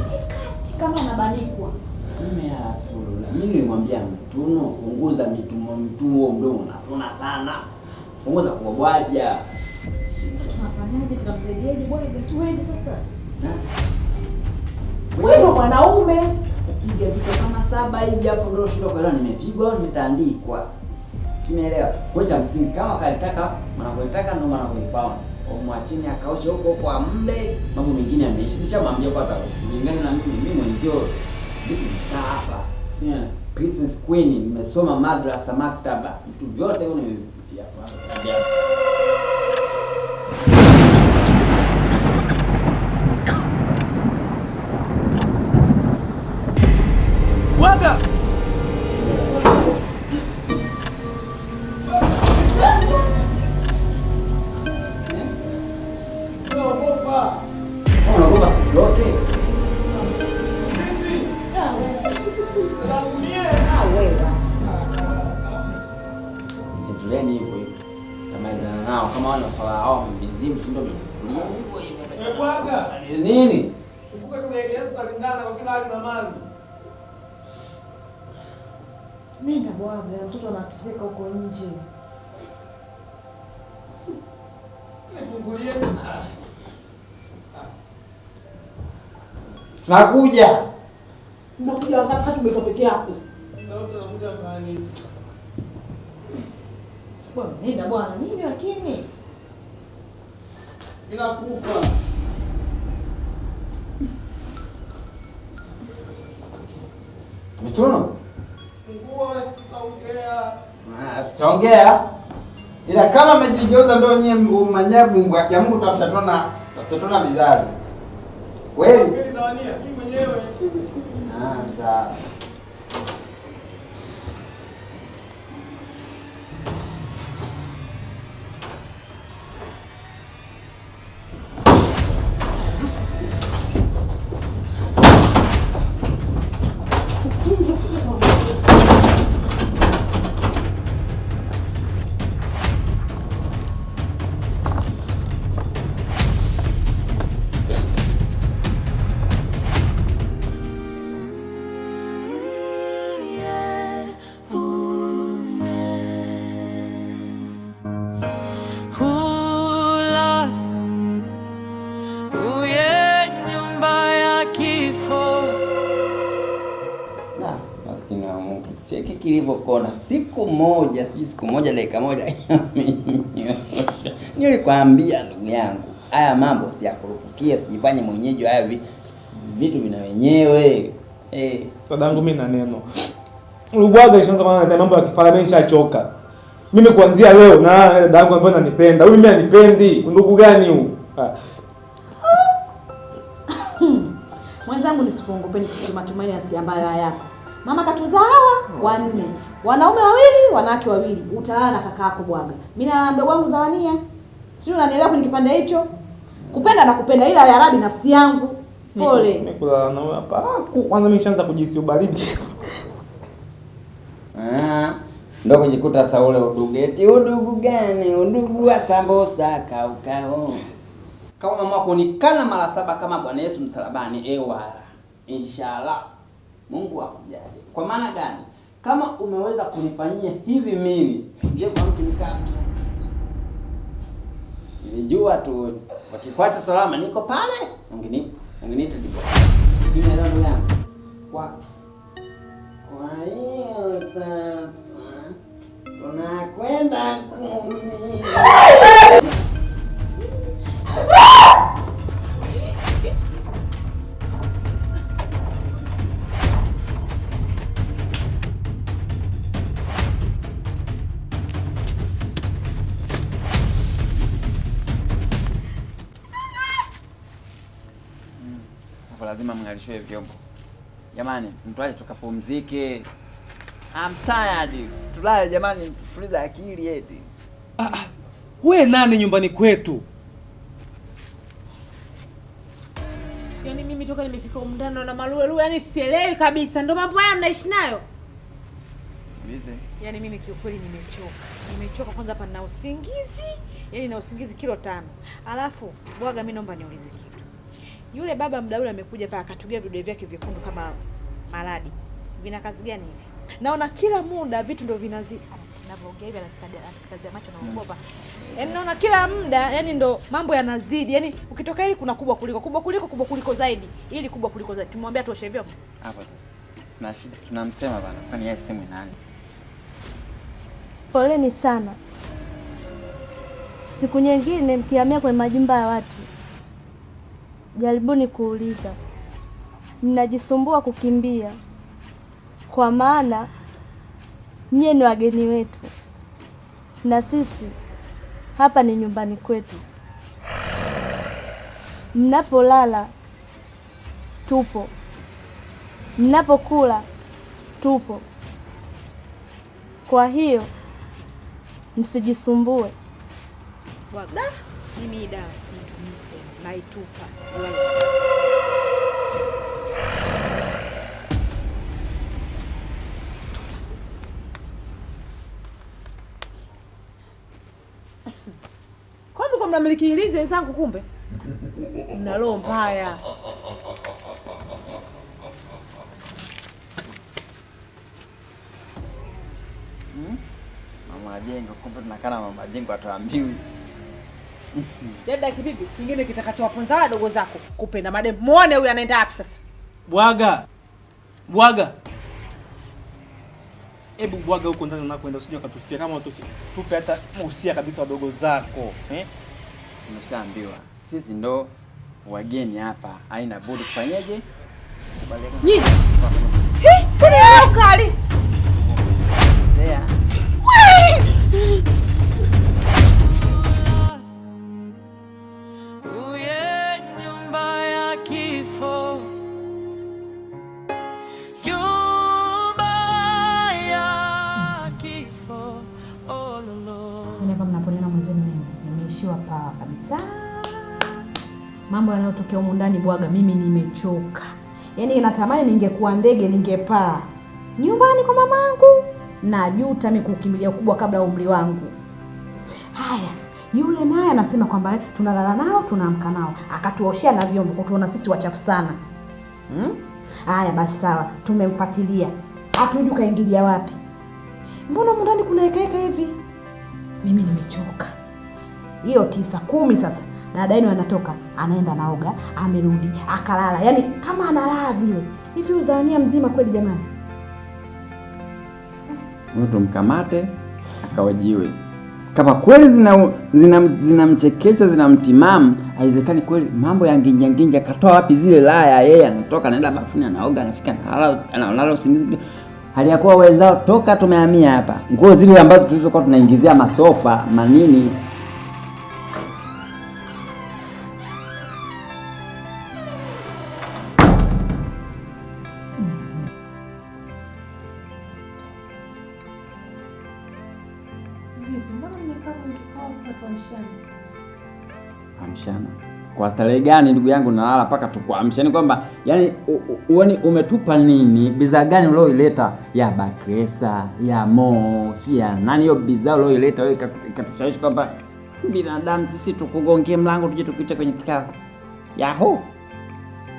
katikati kama anabanikwa. Mimi nilimwambia Mtuno punguza mitumo mdomo unatuna sana. Punguza kuobwaja. Sasa tunafanyaje? Tunamsaidiaje bwana? Si wewe sasa. Wewe mwanaume piga vitu kama 7 hivi afu ndio shindo kwa nimepigwa au nimetandikwa. Kimeelewa? Kwa cha msingi kama kalitaka mnakulitaka ndio mnakulipaona. Mwachini akaoshe huko kwa muda, mambo mengine yameisha. Nishamwambia kwa atalingana na mimi mwenzio vitu vitaa hapa. Princess Queen nimesoma madrasa maktaba. Vitu vyote hivyo nimepitia hapa. Waga! Unaogopa yote? Endeleeni hivyo hivyo. Tamalizana nao kama wale wasala hao mizimu ndio mlikulia hivyo hivyo. Bwaga! Nini? Kumbuka tunaelekea tutalindana kwa kila hali na mali. Nenda bwaga, mtoto anateseka huko nje. Nifungulie. Tunakuja. Unakuja wakati umetoka peke yako. Ndio tunakuja mtaani. Bwana, nenda bwana. Nini lakini? Ninakufa. Mituno? Nguo sitaongea. Tutaongea. Ila kama mmejigeuza ndio nyie manyabu mbwa kia Mungu tafutatona vizazi. Kweli? Kweli zawania, mimi mwenyewe. Sawa. Cheki kilivyokona siku moja dakika moja. Nilikwambia ndugu yangu, haya mambo si ya kurupukia, sijifanye mwenyeji haya vitu vina wenyewe. Dadangu mimi na neno. Ulibwaga ishaanza maana mambo ya kifara mimi nishachoka. Mimi kuanzia leo na dadangu ambaye ananipenda. Huyu mimi anipendi. Ndugu gani huu? Mwenzangu nisipongopeni siku matumaini ambayo hayapo. Mama katuzaa hawa wanne. Wanaume 2, wanawake 2. Utalala na kaka yako bwaga. Mimi na mdogo wangu Zawania. Sio unanielewa kwenye kipande hicho? Kupenda na kupenda ila ya Arabi nafsi yangu. Pole. Nikulala na wewe hapa. Kwanza mimi nishaanza kujisi ubaridi. Ndio kujikuta saule udugeti. Udugu gani? Udugu wa sambosa kaukao. Kama mama wako nikana mara 7 kama Bwana Yesu msalabani wala. Inshallah. Mungu akujalie. Kwa maana gani? Kama umeweza kunifanyia hivi mimi, je, kwa mtu mkama? Nilijua tu wakikwacha salama niko pale, ungeniita ndipo. Mimi leo ndugu yangu. Kwa hiyo sasa tunakwenda lazima mngalishwe vyombo. Jamani, mtuaje tukapumzike. I'm tired. Tulale jamani, tuliza akili eti. Wewe nani nyumbani kwetu? Yaani mimi toka nimefika umndano na maluelu, yani sielewi kabisa. Ndio mambo haya mnaishi nayo? Bize. Yaani mimi kiukweli nimechoka. Nimechoka kwanza hapa na usingizi. Yaani na usingizi kilo 5. Alafu bwaga mimi naomba niulize kitu. Yule baba mda ule amekuja pale akatugia vidole vyake vyekundu kama maladi. Vina kazi gani hivi? Naona kila muda vitu ndio vinazidi. Ninapoongea hivi kazi ya macho na ugopa. Yaani naona kila muda, yani ndo mambo yanazidi. Yaani ukitoka hili kuna kubwa kuliko zaidi. Ili kubwa kuliko zaidi. Tumwambia tuoshe vyombo. Hapo sasa. Na shida tunamsema bana. Kwani yeye simu nani? Poleni sana. Siku nyingine mkihamia kwenye majumba ya watu, jaribuni kuuliza. Mnajisumbua kukimbia. Kwa maana nyie ni wageni wetu. Na sisi hapa ni nyumbani kwetu. Mnapolala tupo. Mnapokula tupo. Kwa hiyo msijisumbue. Bwaga, mimi dawa situmii tena, naitupa. Kwa mnamiliki ilizi wenzangu kumbe? Mna roho mbaya. Mama Jengo, kumbe tunakana Mama Jengo atuambiwi. Dada kibibi, kingine kitakachowaponza wadogo zako kupenda madem. Muone huyu anaenda wapi sasa? Bwaga. Hebu bwaga huko ndani unakoenda usije ukatufia kama utufia. Tupe hata usia kabisa wadogo zako, Tumeshaambiwa. Sisi ndo wageni hapa. Haina budi kufanyaje? Nyinyi. Kuna ukali. Yeah. Nimeishiwa pawa kabisa. Mambo yanayotokea humu ndani bwaga, mimi nimechoka. Yaani natamani ningekuwa ndege ningepaa nyumbani kwa mamangu. Najuta mimi kukimbilia kubwa kabla ya umri wangu. Haya, yule naye anasema kwamba tunalala nao, tunaamka nao. Akatuoshea na vyombo kwa tuona sisi wachafu sana. Haya basi sawa, tumemfuatilia. Hatujui kaingilia wapi. Mbona ndani kuna heka hivi? Mimi nimechoka. Hiyo 9, 10 sasa. Na dada anatoka, anaenda naoga, amerudi, akalala. Yaani kama analala vile. Hivi uzawania mzima kweli jamani? Mtu mkamate akawajiwe. Kama kweli zinamchekecha zinamtimamu, haiwezekani kweli mambo ya nginja katoa wapi zile laya. Yeye anatoka anaenda bafuni anaoga anafika analala usingizi. Hali ya kuwa wenzao toka tumehamia hapa. Nguo zile ambazo tulizokuwa tunaingizia masofa, manini. Amshana. Kwa starehe gani ndugu yangu nalala paka tukuamshani kwamba yani uone umetupa nini? Bidhaa gani ulioileta ya Bakresa, ya Mo, ya nani hiyo bidhaa ulioileta wewe ikatushawishi kwamba binadamu sisi tukugongee mlango tuje tukuite kwenye kikao. Yaho.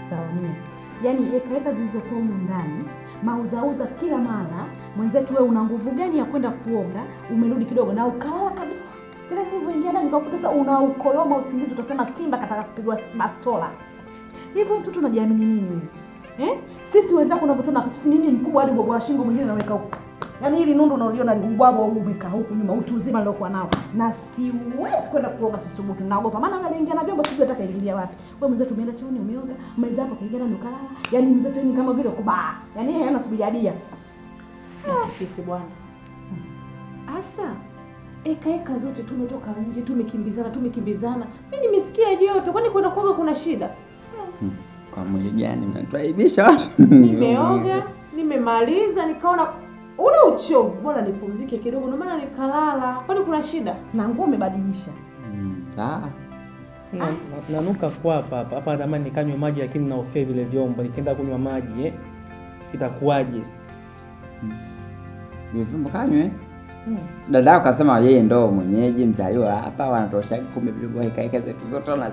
Zawania. Yaani heka zilizokuwa humu ndani, mauzauza kila mara, mwenzetu wewe una nguvu gani ya kwenda kuoga, umerudi kidogo na ukalala kabisa. Tena nilivyoingia ndani nikakuta sasa unaukoloma usingizi utasema simba kataka kupigwa bastola. Hivyo mtu tunajiamini nini wewe? Sisi wenzako unavyotuona hapa sisi mimi mkubwa hadi bobo wa shingo mwingine naweka huko. Yaani hili nundu unaliona ni ubwabwa umeka huko nyuma utu uzima niliokuwa nao. Na siwezi kwenda kuoga sisi thubutu naogopa. Maana anaingia na vyombo sisi nataka ingilia wapi. Wewe mzee tumeenda chooni umeoga, maliza hapo kaingia ndani ukalala. Yaani mzee tu ni kama vile kubaa. Yaani yeye anasubiri adia. Piti bwana. Asa eka zote tumetoka nje, tumekimbizana. Mimi nimesikia joto, kwani kwenda kuoga kuna shida? Kwa mwili gani mnatuaibisha watu? Nimeoga, nimemaliza, nikaona una uchovu, bora nipumzike kidogo, ndio maana nikalala. Kwani kuna shida? Na nguo umebadilisha. Sawa. Nanuka kwa hapa natamani nikanywe maji lakini naofia vile vyombo. Nikienda kunywa maji itakuwaje? Vyombo kanywe? Dada akasema yeye ndo mwenyeji mzaliwa hapa wanatosha kumbe vyombo heka zetu zote na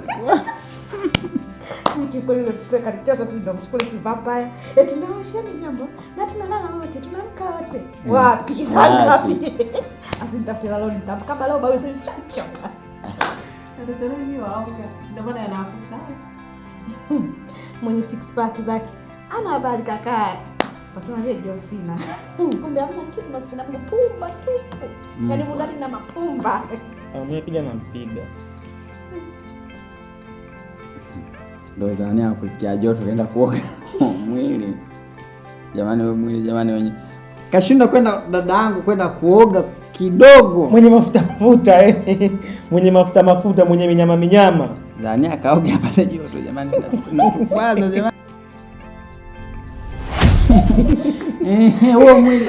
Kikweli ile siku kalitosha, sisi ndo mchukue kipapa. Eti naosheni nyambo na tunalala wote, tunamka wote. Wapi sana wapi? Asinitafute lalo nitamkaba leo bawe sisi choka. Ndio mimi waoga. Ndio maana anakuta. Mwenye six pack zake. Ana habari kaka. Pasema vile Josina. Kumbe hamna kitu basi na mapumba tu. Yaani mundani na mapumba. Amepiga na mpiga. Ndio Zania kusikia joto kaenda kuoga mwili. Jamani wewe mwili jamani wenye. Kashinda kwenda dada yangu kwenda kuoga kidogo. Mwenye mafuta mwenye mafuta, mwenye minyama. Zania kaoga pale joto jamani. Natukwaza jamani. Huo mwili